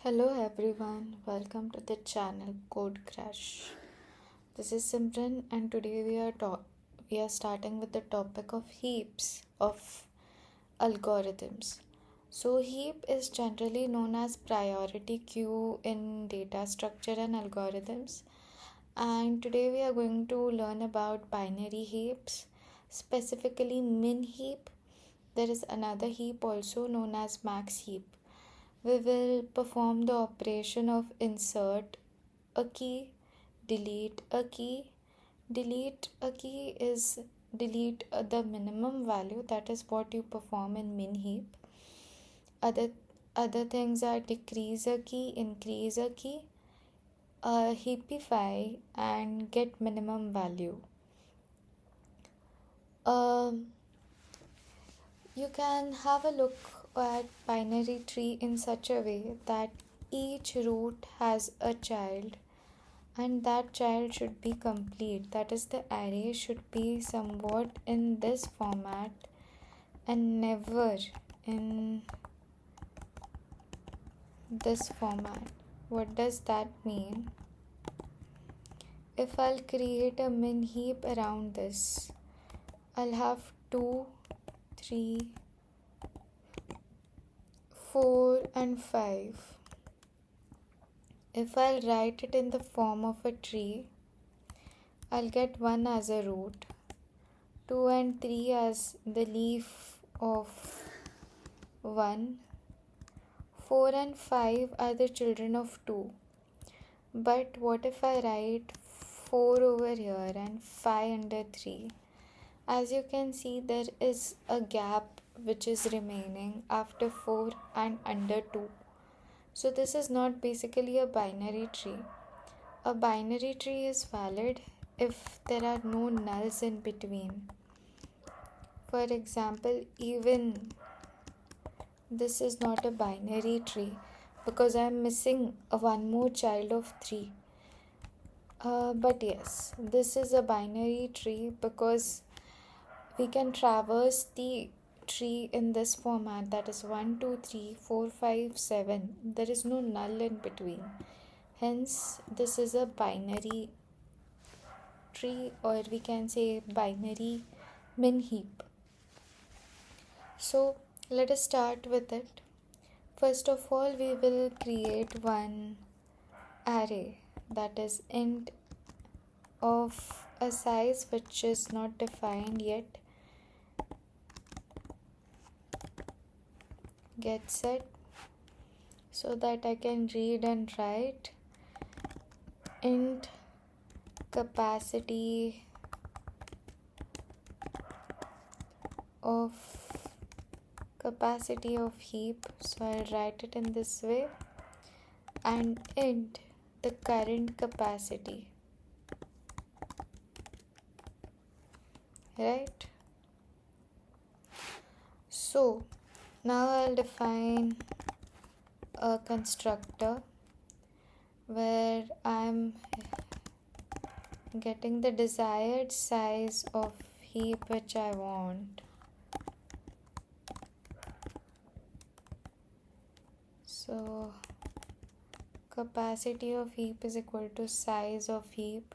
Hello everyone, welcome to the channel CodeCrush. This is Simran and today we are starting with the topic of heaps of algorithms. So heap is generally known as priority queue in data structure and algorithms. And today we are going to learn about binary heaps, specifically MinHeap. There is another heap also known as max heap. We will perform the operation of insert a key, delete a key. Delete a key is delete the minimum value, that is what you perform in MinHeap. Other things are decrease a key, increase a key, heapify, and get minimum value. You can have a look at binary tree in such a way that each root has a child and that child should be complete. That is, the array should be somewhat in this format and never in this format. What does that mean? If I'll create a min heap around this, I'll have 2, 3, 4 and 5. If I'll write it in the form of a tree, I'll get 1 as a root, 2 and 3 as the leaf of 1, 4 and 5 are the children of 2. But what if I write 4 over here and 5 under 3? As you can see, there is a gap which is remaining after 4 and under 2. So this is not basically a binary tree. A binary tree is valid if there are no nulls in between. For example, even this is not a binary tree because I am missing one more child of 3. But yes, this is a binary tree because we can traverse the tree in this format, that is 1, 2, 3, 4, 5, 7. There is no null in between. Hence, this is a binary tree, or we can say binary min heap. So, let us start with it. First of all, we will create one array, that is int of a size which is not defined yet. Get set so that I can read and write int capacity of heap. So I'll write it in this way, and int the current capacity, right? So now I'll define a constructor where I'm getting the desired size of heap which I want. So capacity of heap is equal to size of heap.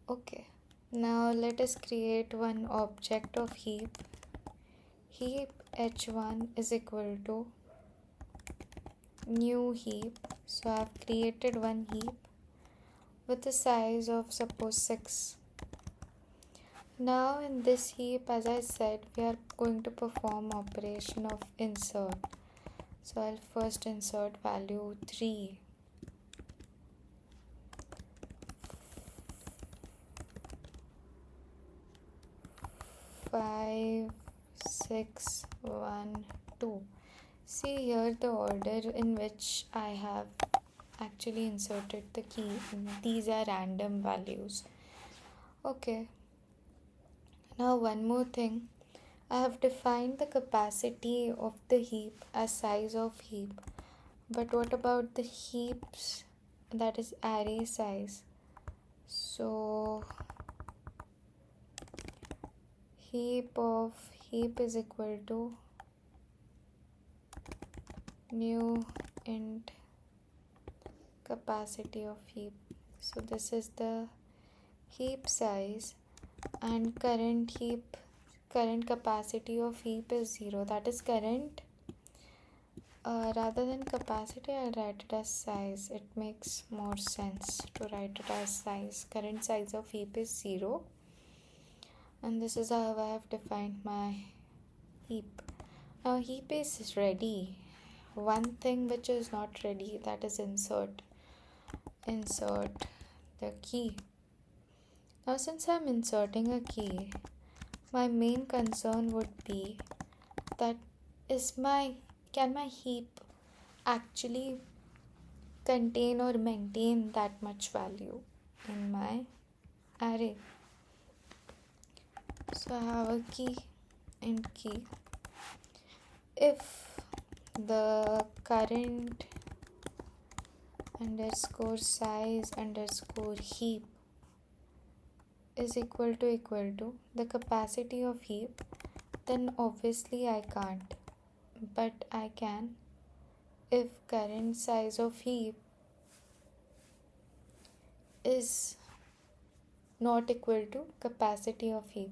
Okay, now let us create one object of heap. Heap h1 is equal to new heap. So I have created one heap with a size of suppose 6. Now in this heap, as I said, we are going to perform operation of insert. So I'll first insert value 3. 5, 6, 1, 2. See here the order in which I have actually inserted the key. These are random values. Okay. Now one more thing. I have defined the capacity of the heap as size of heap. But what about the heaps, that is array size? So heap of heap is equal to new int capacity of heap. So this is the heap size, and current capacity of heap is 0. That is current. Rather than capacity, I'll write it as size. It makes more sense to write it as size. Current size of heap is 0, and this is how I have defined my heap. Now heap is ready. One thing which is not ready, that is insert the key. Now since I'm inserting a key, my main concern would be that can my heap actually contain or maintain that much value in my array. So I have a key, int key. If the current underscore size underscore heap is equal to the capacity of heap, then obviously I can't, but I can if current size of heap is not equal to capacity of heap.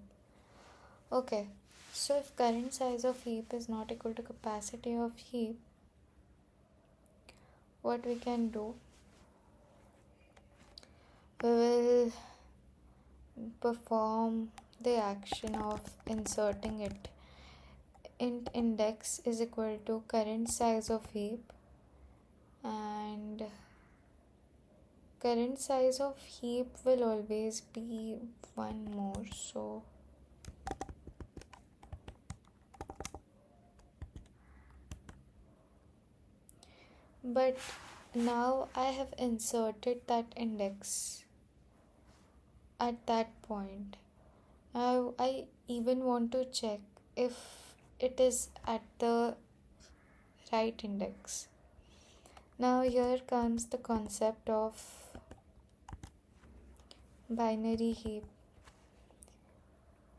Okay, so if current size of heap is not equal to capacity of heap, what we can do, we will perform the action of inserting it. Int index is equal to current size of heap, and current size of heap will always be one more. So but now I have inserted that index at that point. Now I even want to check if it is at the right index. Now here comes the concept of binary heap.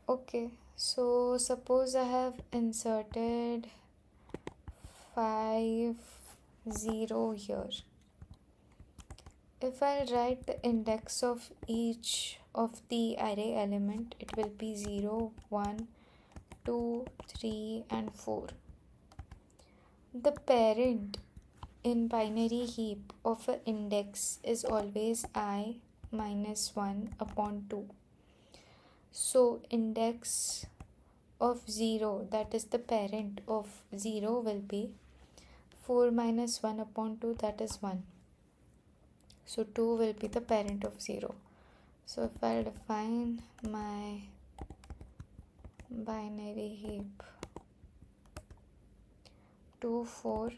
Okay, so suppose I have inserted 5 0 here. If I write the index of each of the array element, it will be 0, 1, 2, 3 and 4. The parent in binary heap of an index is always I minus 1 upon 2. So index of 0, that is the parent of 0, will be 4 minus 1 upon 2, that is 1. So 2 will be the parent of 0. So if I define my binary heap 2, 4,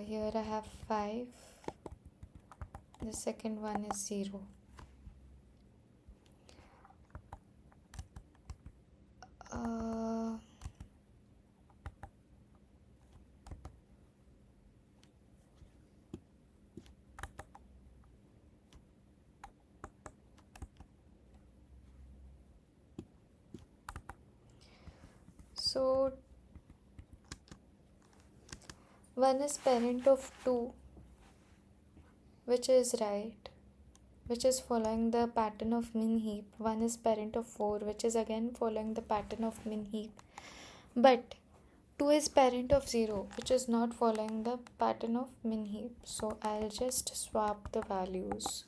here I have 5, the second one is 0. So 1 is parent of 2, which is right, which is following the pattern of MinHeap. 1 is parent of 4, which is again following the pattern of MinHeap. But 2 is parent of 0, which is not following the pattern of MinHeap. So I'll just swap the values.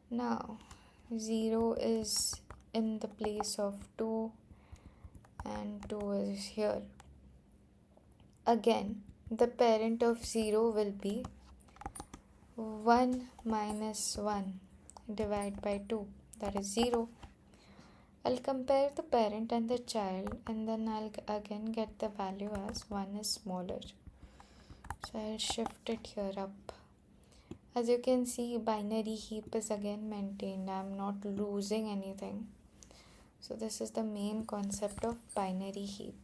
Now 0 is in the place of 2 and 2 is here. Again, the parent of 0 will be 1 minus 1 divided by 2, that is 0. I'll compare the parent and the child, and then I'll again get the value as 1 is smaller. So I'll shift it here up. As you can see, binary heap is again maintained. I'm not losing anything. So this is the main concept of binary heap.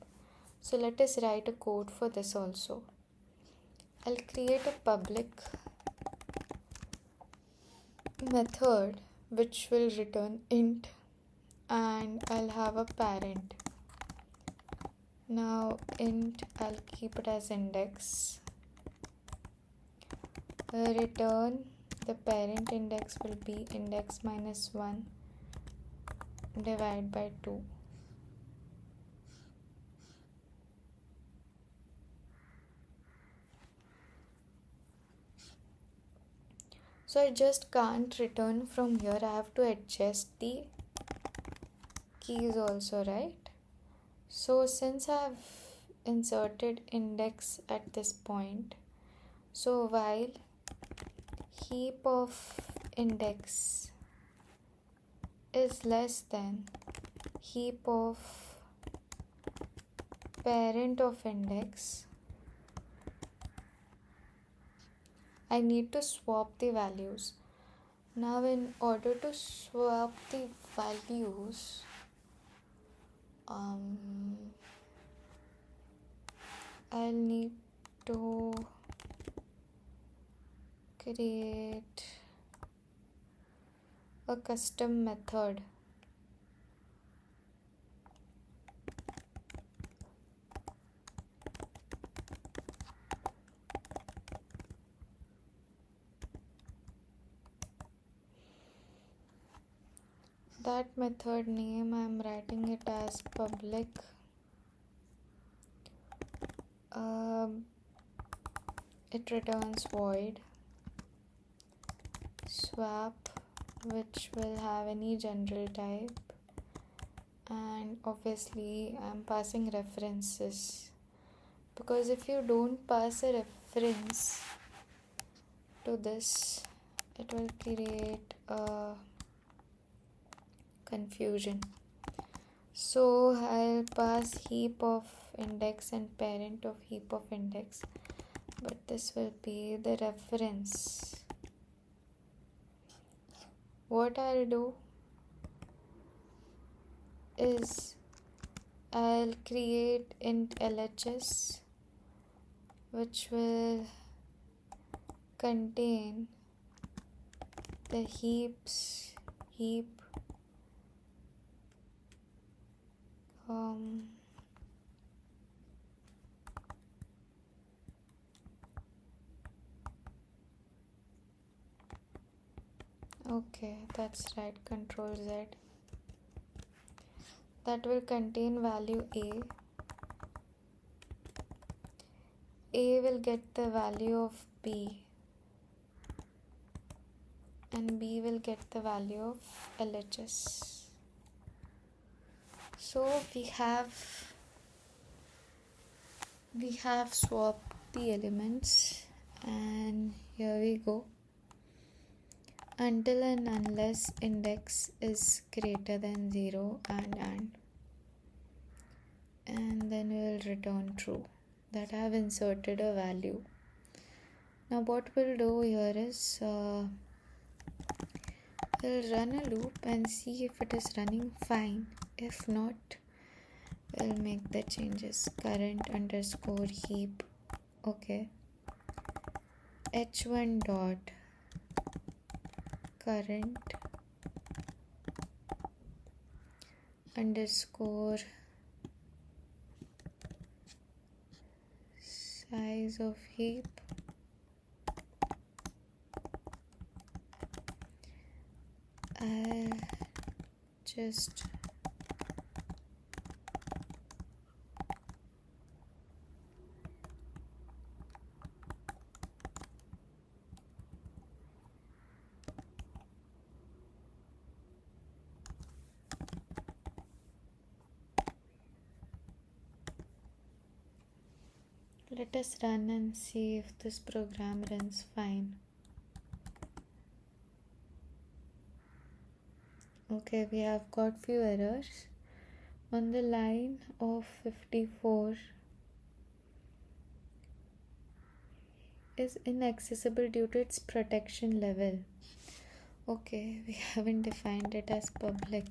So let us write a code for this also. I'll create a public method which will return int and I'll have a parent. Now int, I'll keep it as index. Return, the parent index will be index minus 1 divided by 2. So I just can't return from here. I have to adjust the keys also, right? So since I've inserted index at this point, so while heap of index is less than heap of parent of index, I need to swap the values. Now in order to swap the values, I'll need to create a custom method. That method name, I'm writing it as public it returns void swap, which will have any general type, and obviously I'm passing references, because if you don't pass a reference to this, it will create a confusion. So I'll pass heap of index and parent of heap of index, but this will be the reference. What I'll do is I'll create int LHS, which will contain the heap okay, that's right, Control Z. That will contain value A. A will get the value of B, and B will get the value of LHS. So we have swapped the elements, and here we go. Until and unless index is greater than 0 and then we will return true that I have inserted a value. Now what we'll do here is we'll run a loop and see if it is running fine. If not, we'll make the changes. Current underscore heap, okay, h1 dot current underscore size of heap I'll just let us run and see if this program runs fine. Okay, we have got few errors. On the line of 54 is inaccessible due to its protection level. Okay, we haven't defined it as public.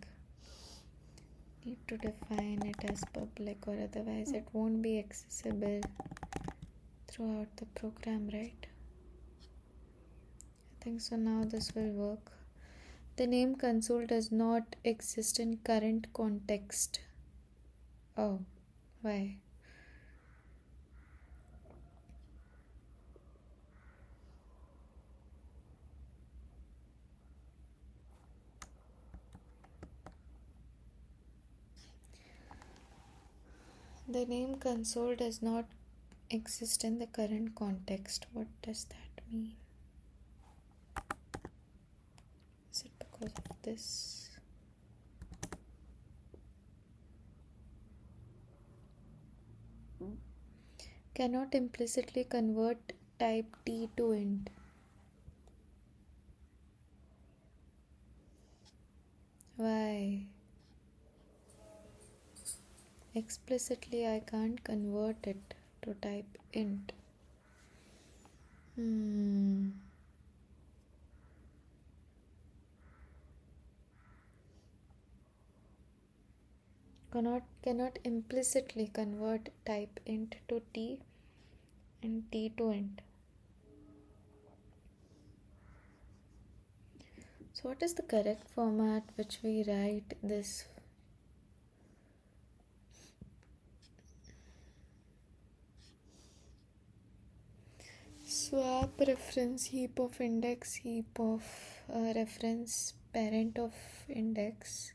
Need to define it as public, or otherwise it won't be accessible throughout the program, right? I think so. Now this will work. The name console does not exist in current context. Oh, why? The name console does not exist in the current context. What does that mean? Is it because of this? Cannot implicitly convert type T to int. Why? Explicitly I can't convert it to type int. Cannot implicitly convert type int to T and T to int. So what is the correct format which we write this? Swap reference heap of index heap of reference parent of index.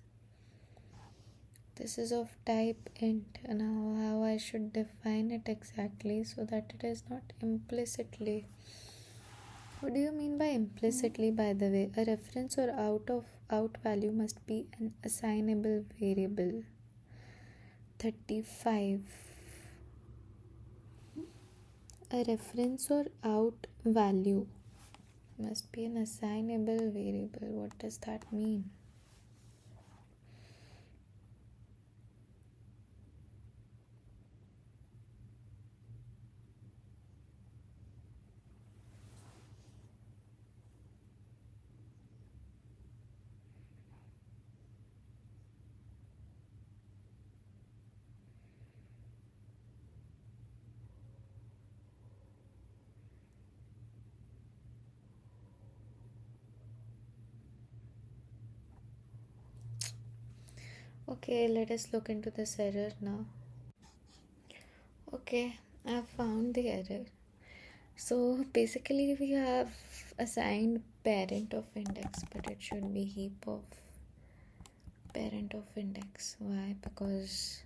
This is of type int. Now how I should define it exactly so that it is not implicitly. What do you mean by implicitly, by the way? A reference or out value must be an assignable variable. 35. A reference or out value must be an assignable variable. What does that mean? Okay, let us look into this error now. Okay, I have found the error. So basically we have assigned parent of index, but it should be heap of parent of index. Why? Because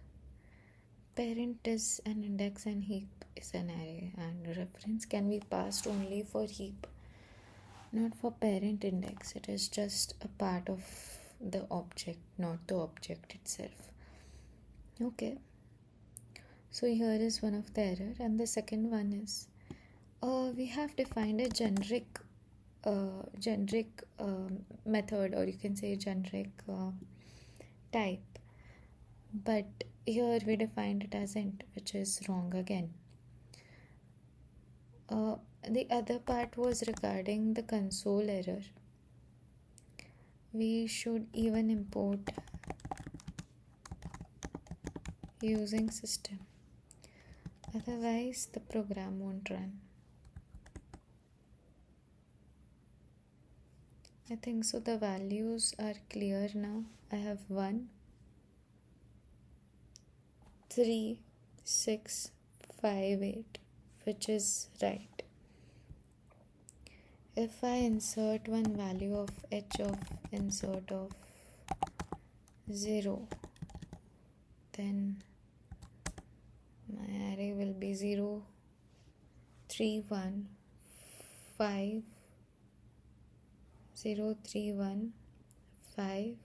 parent is an index and heap is an array, and reference can be passed only for heap, not for parent index. It is just a part of the object, not the object itself. Okay, so here is one of the error, and the second one is we have defined a generic method, or you can say generic type, but here we defined it as int, which is wrong again. The other part was regarding the console error. We should even import using system, otherwise the program won't run. I think so. The values are clear now. I have 1, 3, 6, 5, 8, which is right. If I insert one value of h of insert of 0, then my array will be 0, 3, 1, 5, 0, 3, 1, 5,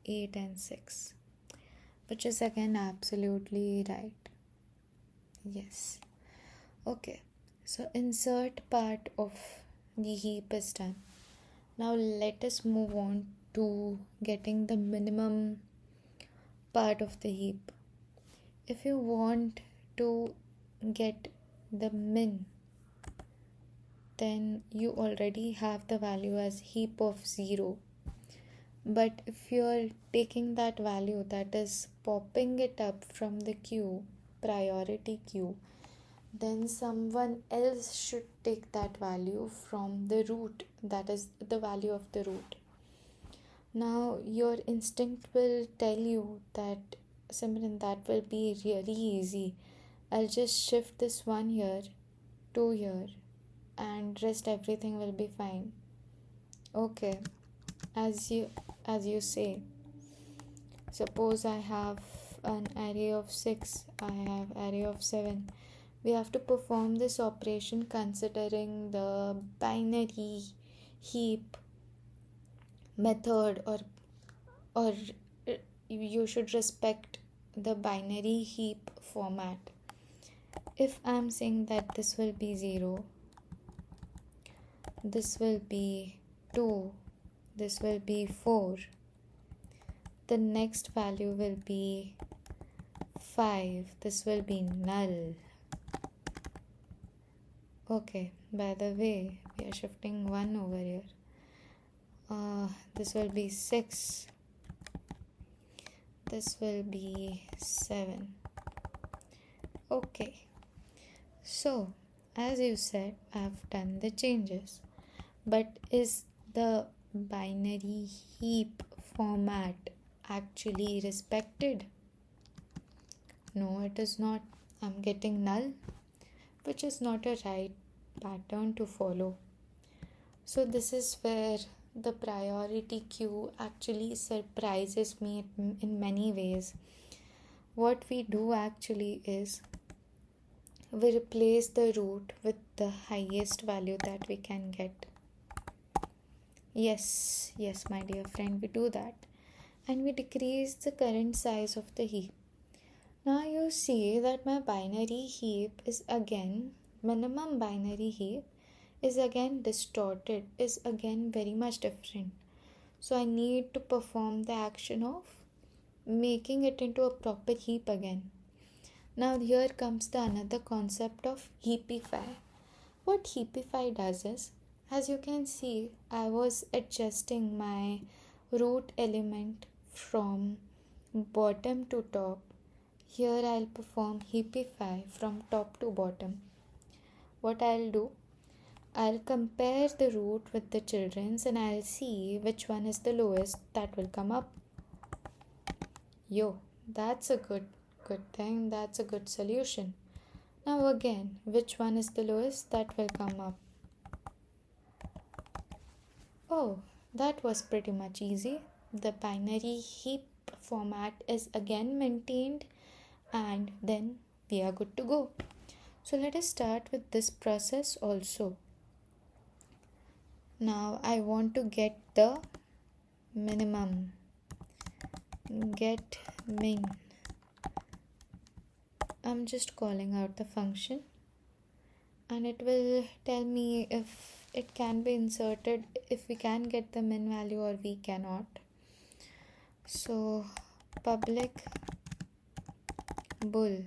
8 and 6, which is again absolutely right. Yes. Okay, so insert part of the heap is done. Now let us move on to getting the minimum part of the heap. If you want to get the min, then you already have the value as heap of 0. But if you are taking that value, that is popping it up from the queue, priority queue, then someone else should take that value from the root, that is the value of the root. Now your instinct will tell you that, Simran, that will be really easy. I'll just shift this 1 here, 2 here, and rest everything will be fine. Okay, as you say, suppose I have an array of 6, I have array of 7. We have to perform this operation considering the binary heap method, or you should respect the binary heap format. If I'm saying that this will be 0, this will be 2, this will be 4, the next value will be 5, this will be null. Okay, by the way, we are shifting 1 over here. This will be 6, this will be 7. Okay, so as you said, I've done the changes, but is the binary heap format actually respected? No, it is not. I'm getting null, which is not a right pattern to follow. So this is where the priority queue actually surprises me in many ways. What we do actually is we replace the root with the highest value that we can get. Yes, my dear friend, we do that. And we decrease the current size of the heap. Now you see that my binary heap is again, minimum binary heap is again distorted, is again very much different. So I need to perform the action of making it into a proper heap again. Now here comes the another concept of heapify. What heapify does is, as you can see, I was adjusting my root element from bottom to top. Here I'll perform heapify from top to bottom. What I'll do, I'll compare the root with the children's and I'll see which one is the lowest. That will come up. Yo, that's a good thing. That's a good solution. Now again, which one is the lowest? That will come up. Oh, that was pretty much easy. The binary heap format is again maintained, and then we are good to go. So let us start with this process also. Now I want to get the minimum. Get min. I'm just calling out the function and it will tell me if it can be inserted, if we can get the min value or we cannot. So public bool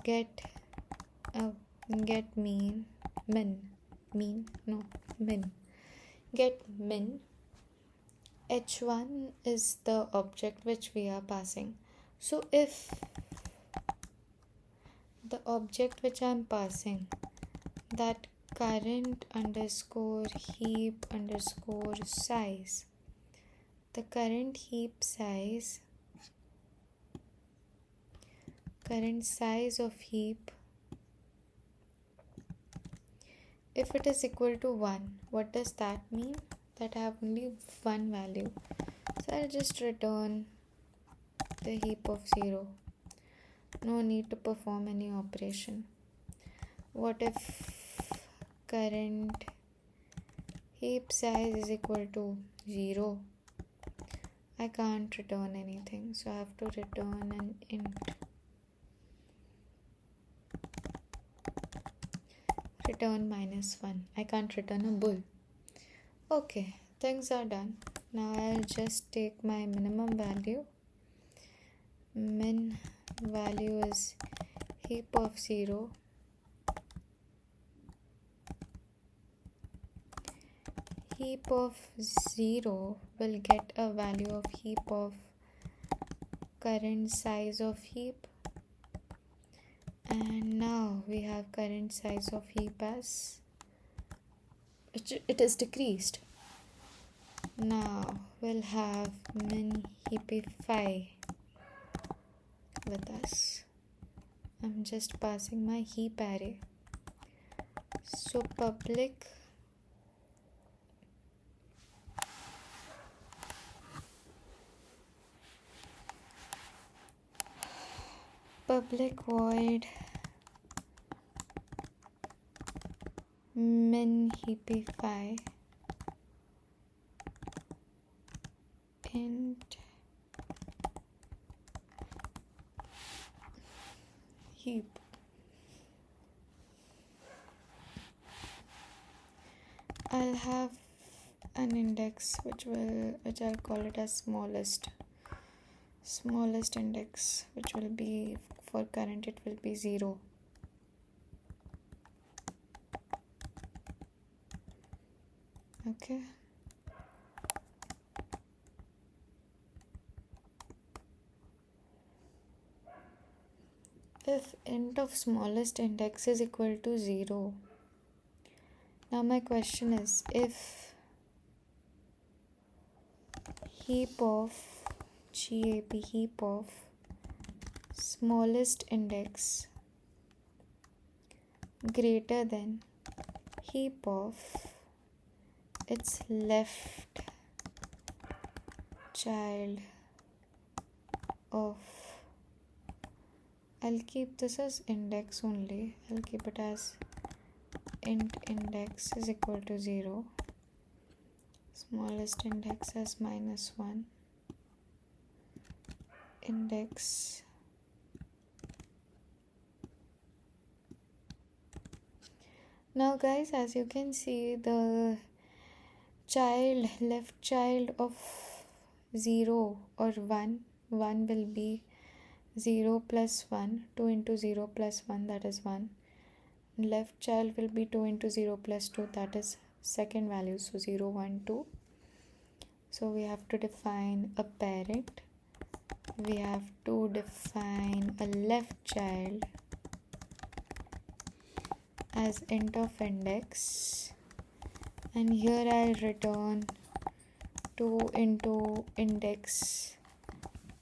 get min get min. h1 is the object which we are passing. So if the object which I'm passing, that current underscore heap underscore size, the current heap size, current size of heap, if it is equal to 1, what does that mean? That I have only one value. So I'll just return the heap of 0. No need to perform any operation. What if current heap size is equal to 0? I can't return anything, so I have to return an int. Return -1. I can't return a bool. Okay, things are done. Now I'll just take my minimum value. Min value is heap of 0. Heap of 0 will get a value of heap of current size of heap. And now we have current size of heap as it is decreased. Now we'll have MinHeapify with us. I'm just passing my heap array. So public void MinHeapify int heap. I'll have an index which I'll call it as smallest index, which will be for current, it will be 0. Okay. If int of smallest index is equal to 0, now my question is, if heap of smallest index greater than heap of its left child of, I'll keep this as index only. I'll keep it as int index is equal to 0. Smallest index as -1. Index now guys, as you can see, the left child of 0 or 1 will be 0 plus 1. 2 into 0 plus 1, that is 1. Left child will be 2 into 0 plus 2, that is second value, so 0 1 2. So we have to define a parent, we have to define a left child as int of index, and here I'll return 2 into index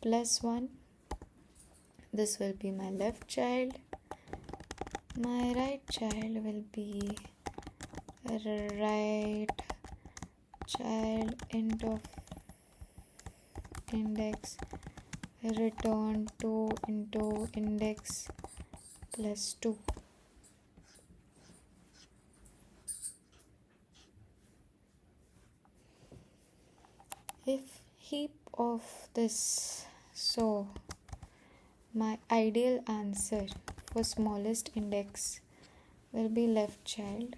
plus 1. This will be my left child. My right child will be right child int of index return 2 into index plus 2. If heap of this, so my ideal answer for smallest index will be left child.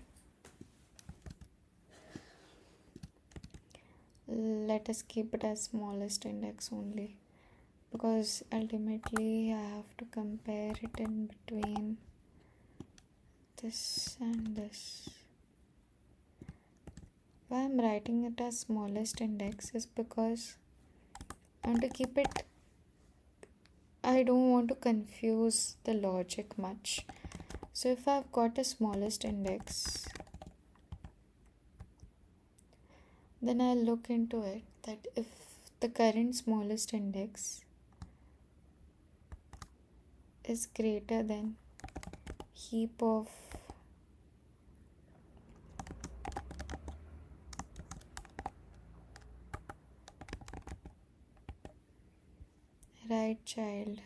Let us keep it as smallest index only, because ultimately I have to compare it in between this and this. Why I'm writing it as smallest index is because I want to keep it, I don't want to confuse the logic much. So if I've got a smallest index, then I'll look into it that if the current smallest index is greater than heap of right child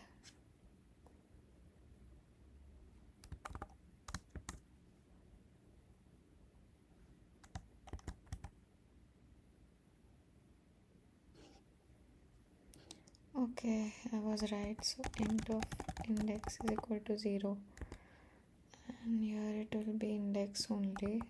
okay, I was right. So int of index is equal to 0, and here it will be index only.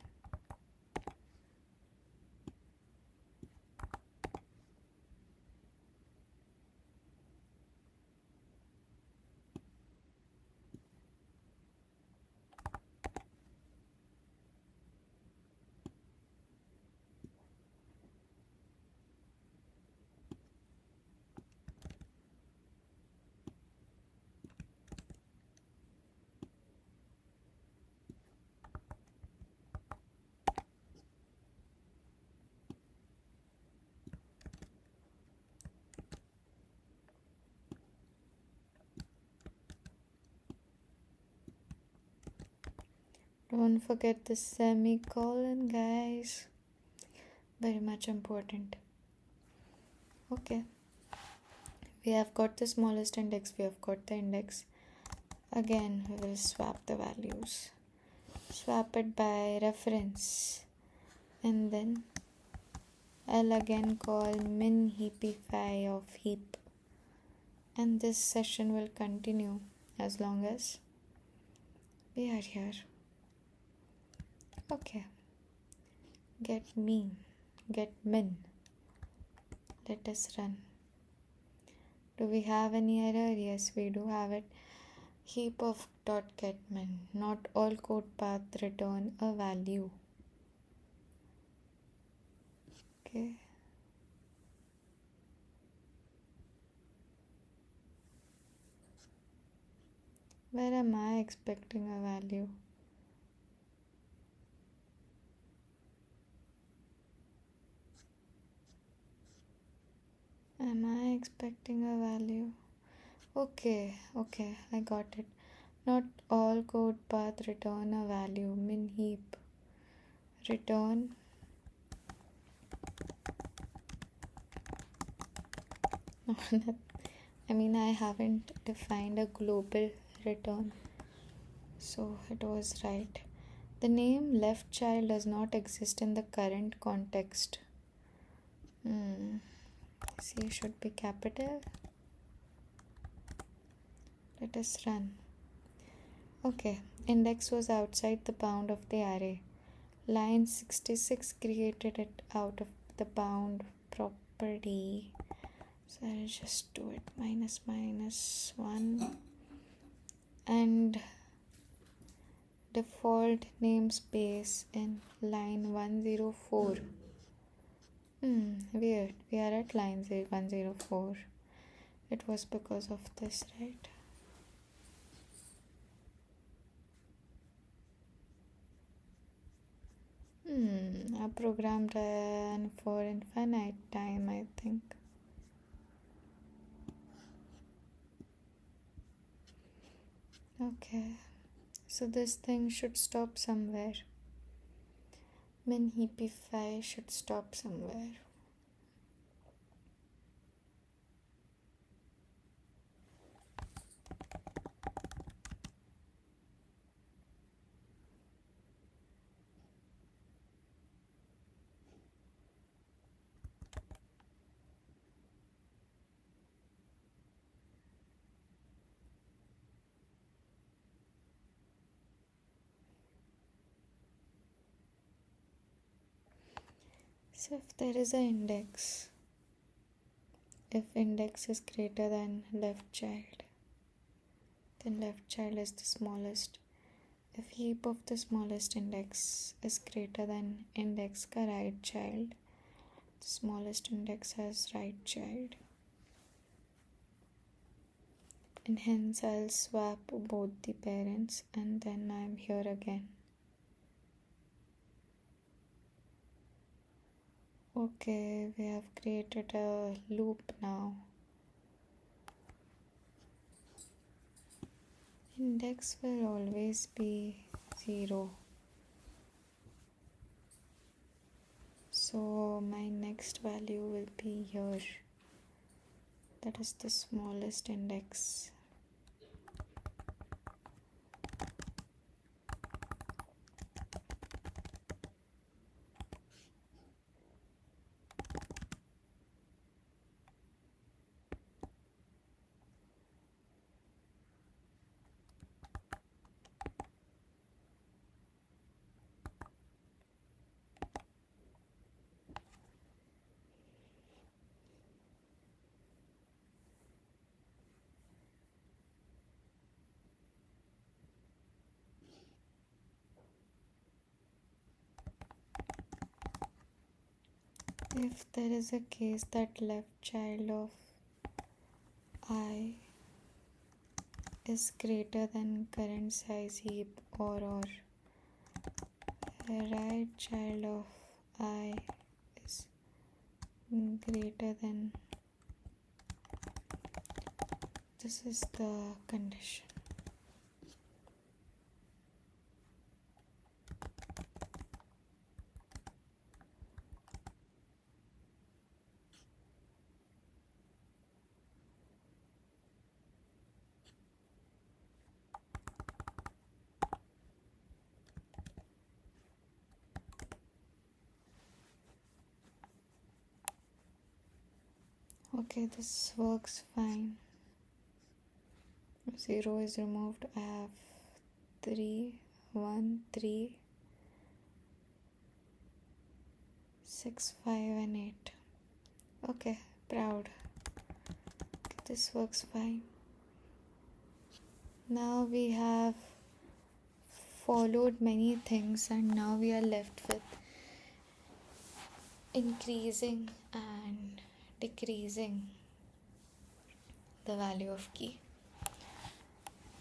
Don't forget the semicolon, guys. Very much important. Okay. We have got the smallest index. We have got the index. Again, we will swap the values. Swap it by reference. And then I'll again call MinHeapify of heap. And this session will continue as long as we are here. Okay. Get min. Let us run. Do we have any error? Yes, we do have it. Heap of .getMin. Not all code path return a value. Okay. Where am I expecting a value? Am I expecting a value? Okay, I got it. Not all code path return a value. MinHeap return I haven't defined a global return, so it was right. The name left child does not exist in the current context. C should be capital. Let us run. Okay, index was outside the bound of the array. Line 66 created it out of the bound property. So I'll just do it -1 and default namespace in line 104. Weird. We are at line 104. It was because of this, right? A program ran for infinite time, I think. Okay, so this thing should stop somewhere. MinHeapify should stop somewhere. So if there is an index, if index is greater than left child, then left child is the smallest. If heap of the smallest index is greater than index ka right child, the smallest index has right child. And hence I'll swap both the parents and then I'm here again. Okay, we have created a loop now. Index will always be 0. So my next value will be here. That is the smallest index. If there is a case that left child of I is greater than current size heap or right child of I is greater than, this is the condition. Okay, this works fine. 0 is removed. I have 3, 1, 3, 6, 5 and 8. Okay, proud. This works fine. Now we have followed many things and now we are left with increasing and decreasing the value of key.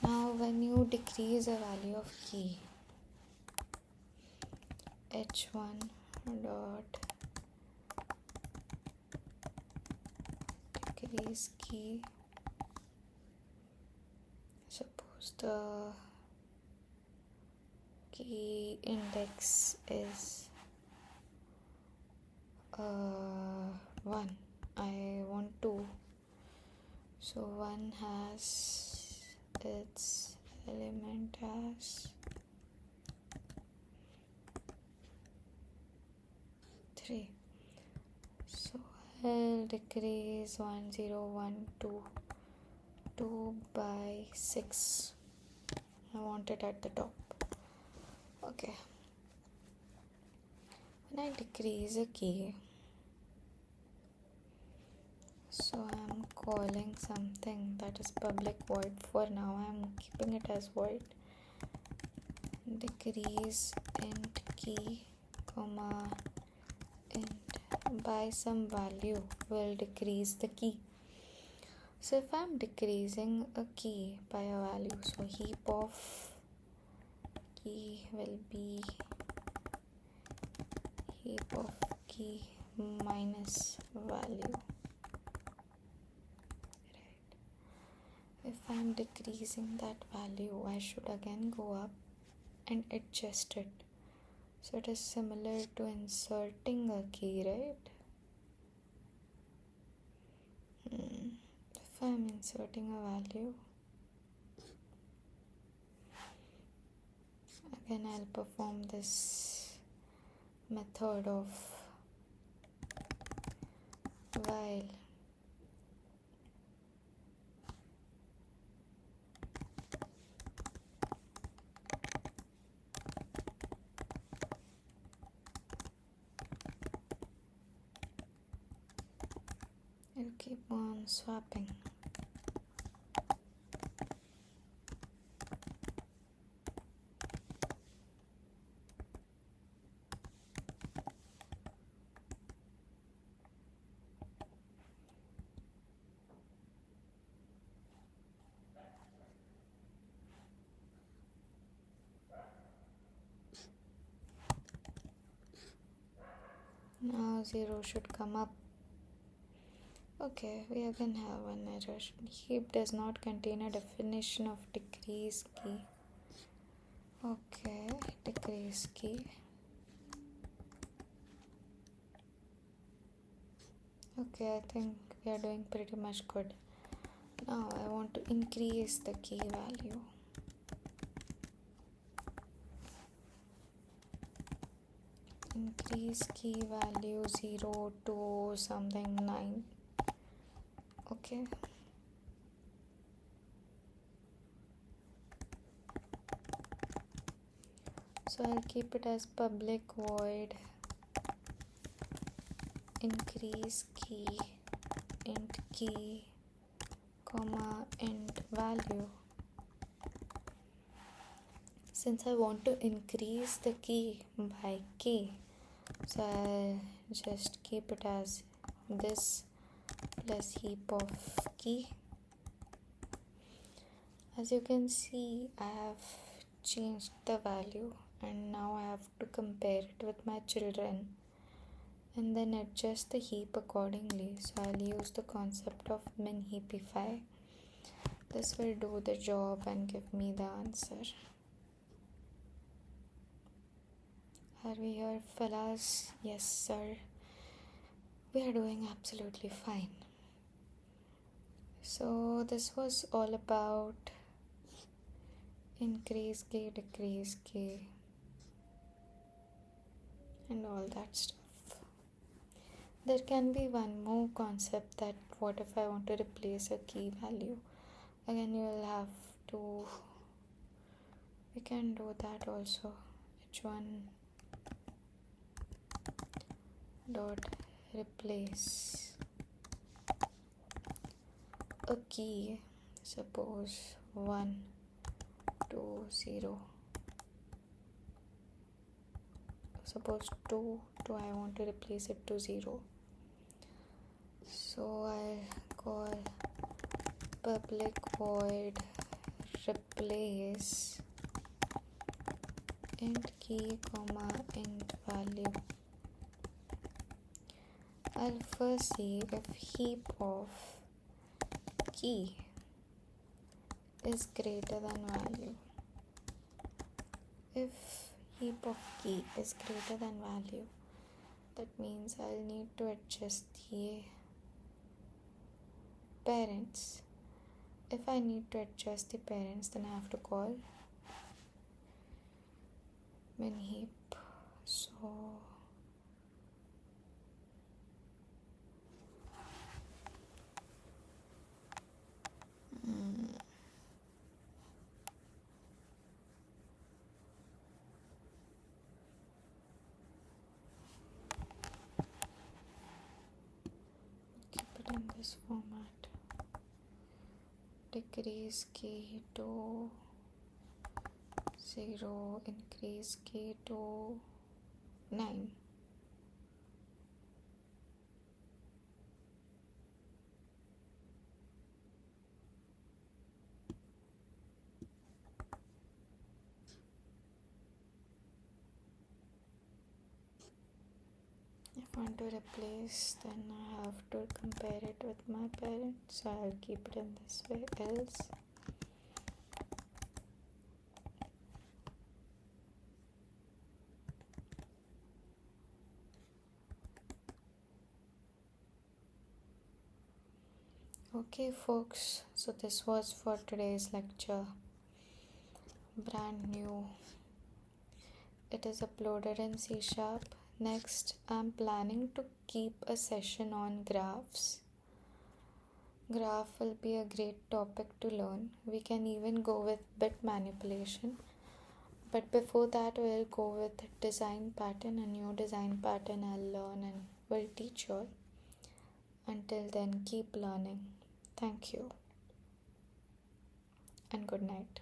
Now when you decrease a value of key, h1 dot decrease key, suppose the key index is 1, I want 2, so 1 has its element as 3, so I'll decrease 1 0 1 2 2 by 6. I want it at the top. Okay, when I decrease a key, so I'm calling something that is public void. For now I'm keeping it as void. Decrease int key comma int by some value will decrease the key. So if I'm decreasing a key by a value, so heap of key will be heap of key minus value. If I'm decreasing that value, I should again go up and adjust it. So it is similar to inserting a key, right? If I'm inserting a value, again I'll perform this method of while I'll keep on swapping. Now 0 should come up. Okay, we again have an error. Heap does not contain a definition of decrease key. Okay, decrease key. Okay, I think we are doing pretty much good. Now I want to increase the key value. Increase key value 0 to something 9. Okay. So I'll keep it as public void increase key int key comma int value. Since I want to increase the key by k, so I'll just keep it as this plus heap of key. As you can see, I have changed the value and now I have to compare it with my children and then adjust the heap accordingly. So I'll use the concept of MinHeapify. This will do the job and give me the answer. Are we here, fellas? Yes, sir. We are doing absolutely fine. So this was all about increase key, decrease key, and all that stuff. There can be one more concept, that what if I want to replace a key value? Again, you will have to, we can do that also. H1 dot replace a key, suppose 1 2 0, suppose 2 I want to replace it to 0, so I'll call public void replace int key comma int value. I'll first see if heap of key is greater than value. If heap of key is greater than value, that means I'll need to adjust the parents. If I need to adjust the parents, then I have to call MinHeap. So keep it in this format. Decrease key to 0, increase key to 9. If I want to replace, then I have to compare it with my parent, so I'll keep it in this way, else okay folks, so this was for today's lecture, brand new. It is uploaded in C#. Next, I'm planning to keep a session on graphs. Graph will be a great topic to learn. We can even go with bit manipulation. But before that, we'll go with design pattern. A new design pattern I'll learn and will teach you all. Until then, keep learning. Thank you. And good night.